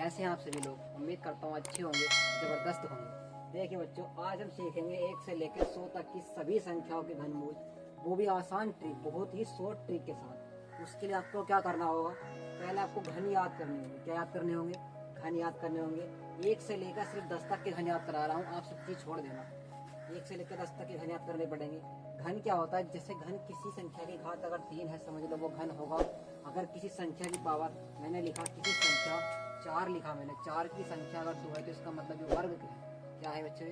कैसे हैं आप सभी लोग? उम्मीद करता हूँ अच्छे होंगे, ज़बरदस्त होंगे। देखिए बच्चों, आज हम सीखेंगे 1 से लेकर 100 तक की सभी संख्याओं के घनमूल, वो भी आसान ट्रिक, बहुत ही शॉर्ट ट्रिक के साथ। उसके लिए आपको क्या करना होगा? पहले आपको घन याद करने होंगे। क्या याद करने होंगे? घन याद करने होंगे। 1 से लेकर सिर्फ 10 तक के घन याद करा रहा हूँ, आप सब चीज़ छोड़ देना। 1 से लेकर 10 तक के घन याद करने पड़ेंगे। घन क्या होता है? जैसे घन किसी संख्या की घात अगर 3 है, समझ लो वो घन होगा। अगर किसी संख्या की पावर, मैंने लिखा किसी संख्या 4 लिखा मैंने, 4 की संख्या अगर 2 है तो इसका मतलब ये वर्ग क्या है बच्चे?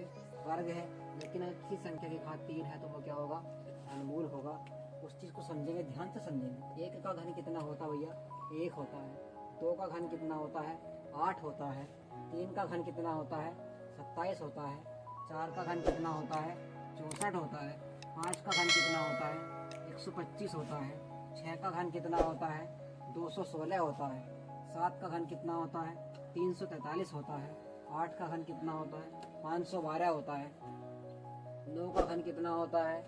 वर्ग है। लेकिन अगर किसी संख्या की घात 3 है तो वो क्या होगा? घनमूल होगा। उस चीज़ को समझेंगे, ध्यान से समझेंगे। 1 का घन कितना होता है भैया? 1 होता है। 2 का घन कितना होता है? 8 होता है। 3 का घन कितना होता है? 27 होता है। 4 का घन कितना होता है? 64 होता है। 5 का घन कितना होता है? 125 होता है। 6 का घन कितना होता है? 216 होता है। 7 का घन कितना होता है? 343 होता है। 8 का घन कितना होता है? 512 होता है। 9 का घन कितना होता है?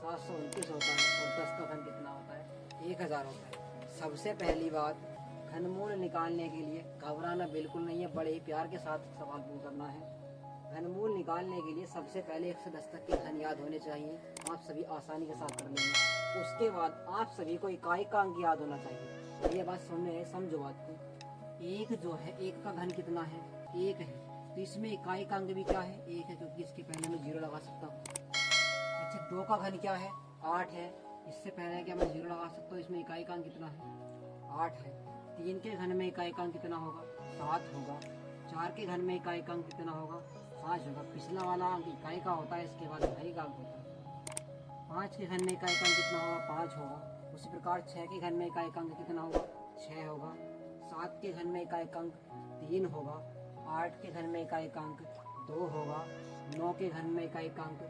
729 होता है। और 10 का घन कितना होता है? 1000 होता है। सबसे पहली बात, घनमूल निकालने के लिए घबराना बिल्कुल नहीं है, बड़े ही प्यार के साथ सवाल पूछना है। घनमूल निकालने के लिए सबसे पहले 1 से 10 तक के घन याद होने चाहिए। आप सभी आसानी के साथ कर लेंगे। उसके बाद आप सभी को इकाई का अंक याद होना चाहिए। ये बात सुनने समझो बात को। 1 जो है, 1 का घन कितना है? 1 है। तो इसमें इकाई का अंक भी क्या है? 1 है, क्योंकि इसके पहले मैं 0 लगा सकता हूँ। अच्छा, 2 का घन क्या है? 8 है। इससे पहले क्या मैं 0 लगा सकता हूँ? इसमें इकाई का अंक कितना है? 8 है। 3 के घन में इकाई का अंक कितना होगा? 7 होगा। 4 के घन में इकाई का अंक कितना होगा? 5 होगा। पिछला वाला अंक इकाई का होता है, इसके बाद इकाई का अंक होता है। 5 के घन में इकाई का अंक कितना होगा? 5 होगा। उसी प्रकार 6 के घन में इकाई का अंक कितना होगा? 6 होगा। 7 के घन में इकाई का अंक 3 होगा। 8 के घन में इकाई का अंक 2 होगा। 9 के घन में इकाई का अंक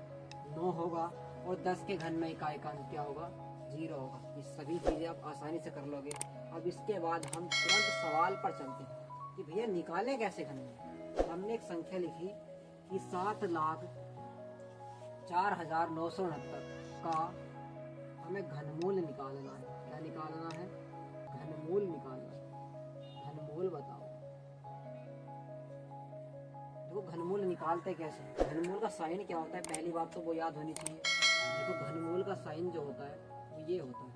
9 होगा। और 10 के घन में इकाई का अंक क्या होगा? 0 होगा। ये सभी चीज़ें आप आसानी से कर लोगे। अब इसके बाद हम तुरंत सवाल पर चलते हैं कि भैया निकालें कैसे घनमूल। हमने एक संख्या लिखी कि 7,04,969 का हमें घनमूल निकालना है। क्या निकालना है? घनमूल निकालना है। घनमूल बताओ। देखो घनमूल निकालते कैसे? घनमूल का साइन क्या होता है? पहली बात तो वो याद होनी चाहिए। देखो घनमूल का साइन जो होता है वो ये होता है।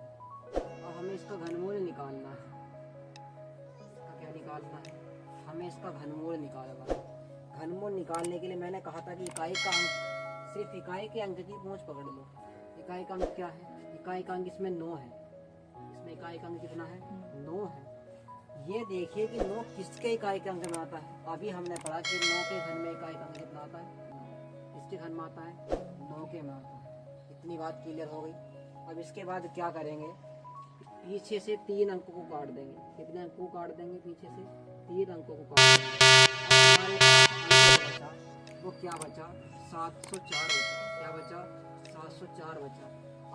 और हमें इसका घनमूल निकालना है। इसका क्या निकालना है? हमें इसका घनमूल निकालना है। घनमूल निकालने के लिए मैंने कहा था कि इकाई का अंक, सिर्फ इकाई के अंक की पहुँच पकड़ लो। इकाई का अंक क्या है? इकाई का अंक इसमें 9 है। इसमें इकाई का अंक कितना है? 9 है। ये देखिए कि 9 किसके इकाई के अंक में आता है। अभी हमने पढ़ा कि 9 के घन में इकाई का अंक कितना आता है? 9। किसके घन में आता है? 9 के में आता है। इतनी बात क्लियर हो गई। अब इसके बाद क्या करेंगे? पीछे से 3 अंकों को काट देंगे। कितने अंकों को काट देंगे? पीछे से 3 अंकों को काट देंगे। हमारे पास अंक बचा, वो क्या बचा? 704 बचा। क्या बचा? 704 बचा।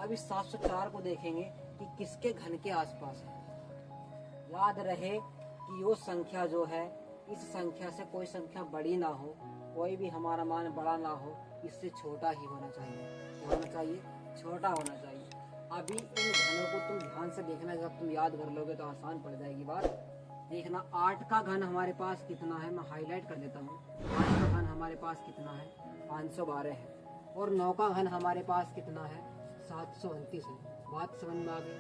अब इस 704 को देखेंगे कि किसके घन के आसपास है। याद रहे कि वो संख्या जो है, इस संख्या से कोई संख्या बड़ी ना हो, कोई भी हमारा मान बड़ा ना हो, इससे छोटा ही होना चाहिए। क्या होना चाहिए? छोटा होना चाहिए। अभी इन घनों को तुम ध्यान से देखना, जब तुम याद कर लोगे तो आसान पड़ जाएगी बात। देखना, 8 का घन हमारे पास कितना है? मैं हाईलाइट कर देता हूँ। 8 का घन हमारे पास कितना है? 512 है। और 9 का घन हमारे पास कितना है? 729 है। बात समझ में आ गई?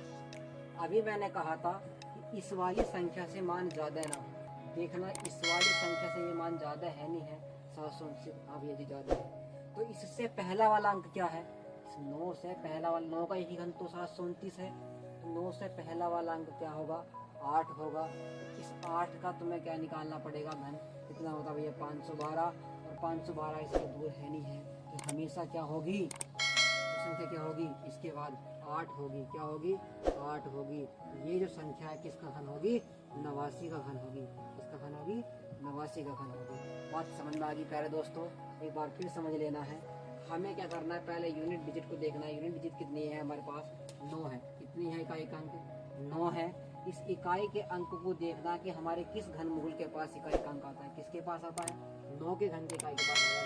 अभी मैंने कहा था कि इस वाली संख्या से मान ज़्यादा ना हो। देखना, इस वाली संख्या से ये मान ज़्यादा है नहीं है? 729। अब ये ज़्यादा है। तो इससे पहला वाला अंक क्या है? 9 से पहला वाला, 9 का एक ही घन तो 729 है। तो 9 से पहला वाला अंक क्या होगा? 8 होगा। इस 8 का तुम्हें क्या निकालना पड़ेगा? घन कितना होगा भैया? 512। और 512 इससे दूर है नहीं है, तो हमेशा क्या होगी? तो संख्या क्या होगी? इसके बाद 8 होगी। क्या होगी? 8 होगी। ये जो संख्या है किसका घन होगी? 89 का घन होगी। किसका घन होगी? 89 का घन होगी। बात समझ में आ गई प्यारे दोस्तों? एक बार फिर समझ लेना है। हमें क्या करना है? पहले यूनिट डिजिट को देखना है। यूनिट डिजिट कितनी है हमारे पास? 9 है। कितनी है इकाई का अंक? 9 है। इस इकाई के अंक को देखना कि हमारे किस घनमूल के पास इकाई का अंक आता है। किसके पास आता है? 9 के घन के इकाई के पास आता है।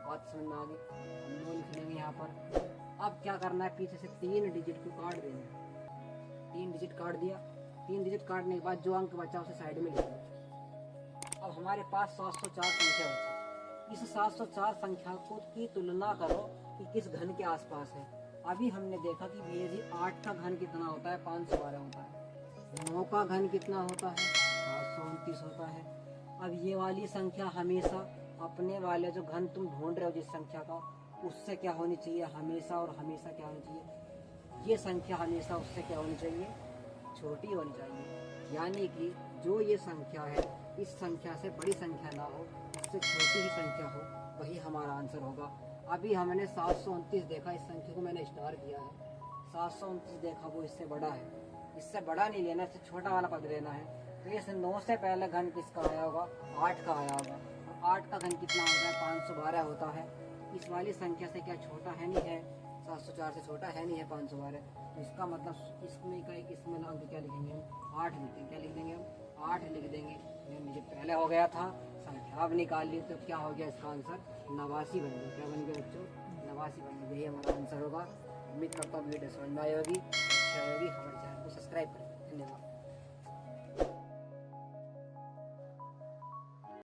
बात समझ में आ गई? हम 9 लिख लेंगे यहाँ पर। अब क्या करना है? पीछे से 3 डिजिट को काट देना है। 3 डिजिट काट दिया। 3 डिजिट काटने के बाद जो अंक बचा उसे साइड में लिख लो। अब हमारे पास 704 संख्या बची। इस 704 संख्या को की तुलना करो कि किस घन के आसपास है। अभी हमने देखा कि भैया जी 8 का घन कितना होता है, 512 होता है। 9 का घन कितना होता है, 729 होता है। अब ये वाली संख्या हमेशा अपने वाले जो घन तुम ढूंढ रहे हो जिस संख्या का, उससे क्या होनी चाहिए, हमेशा और हमेशा क्या होनी चाहिए, ये संख्या हमेशा उससे क्या होनी चाहिए, छोटी होनी चाहिए। यानी कि जो ये संख्या है इस संख्या से बड़ी संख्या ना हो, इससे छोटी ही संख्या हो, वही हमारा आंसर होगा। अभी हमने 729 देखा, इस संख्या को मैंने स्टार किया है। 729 देखा, वो इससे बड़ा है, इससे बड़ा नहीं लेना, इससे छोटा वाला पद लेना है। तो इस 9 से पहले घन किसका आया होगा, 8 का आया होगा। और 8 का घन कितना होता है, 512 होता है। इस वाली संख्या से क्या छोटा है, नहीं है, 704 से छोटा है, नहीं है 512। तो इसका मतलब इसमें का एक इसमें अंक क्या लिखेंगे हम, 8 लिखेंगे। क्या लिख देंगे हम, 8 लिख देंगे। ये मुझे पहले हो गया था संख्या, अब निकाल ली तो क्या हो गया, इसका आंसर 89 बन गया। क्या बन गया बच्चों, 89 बन गया। यही हमारा आंसर होगा। उम्मीद करता हूँ वीडियो समझ में आई होगी, अच्छी आएगी। हमारे चैनल को सब्सक्राइब करें। धन्यवाद।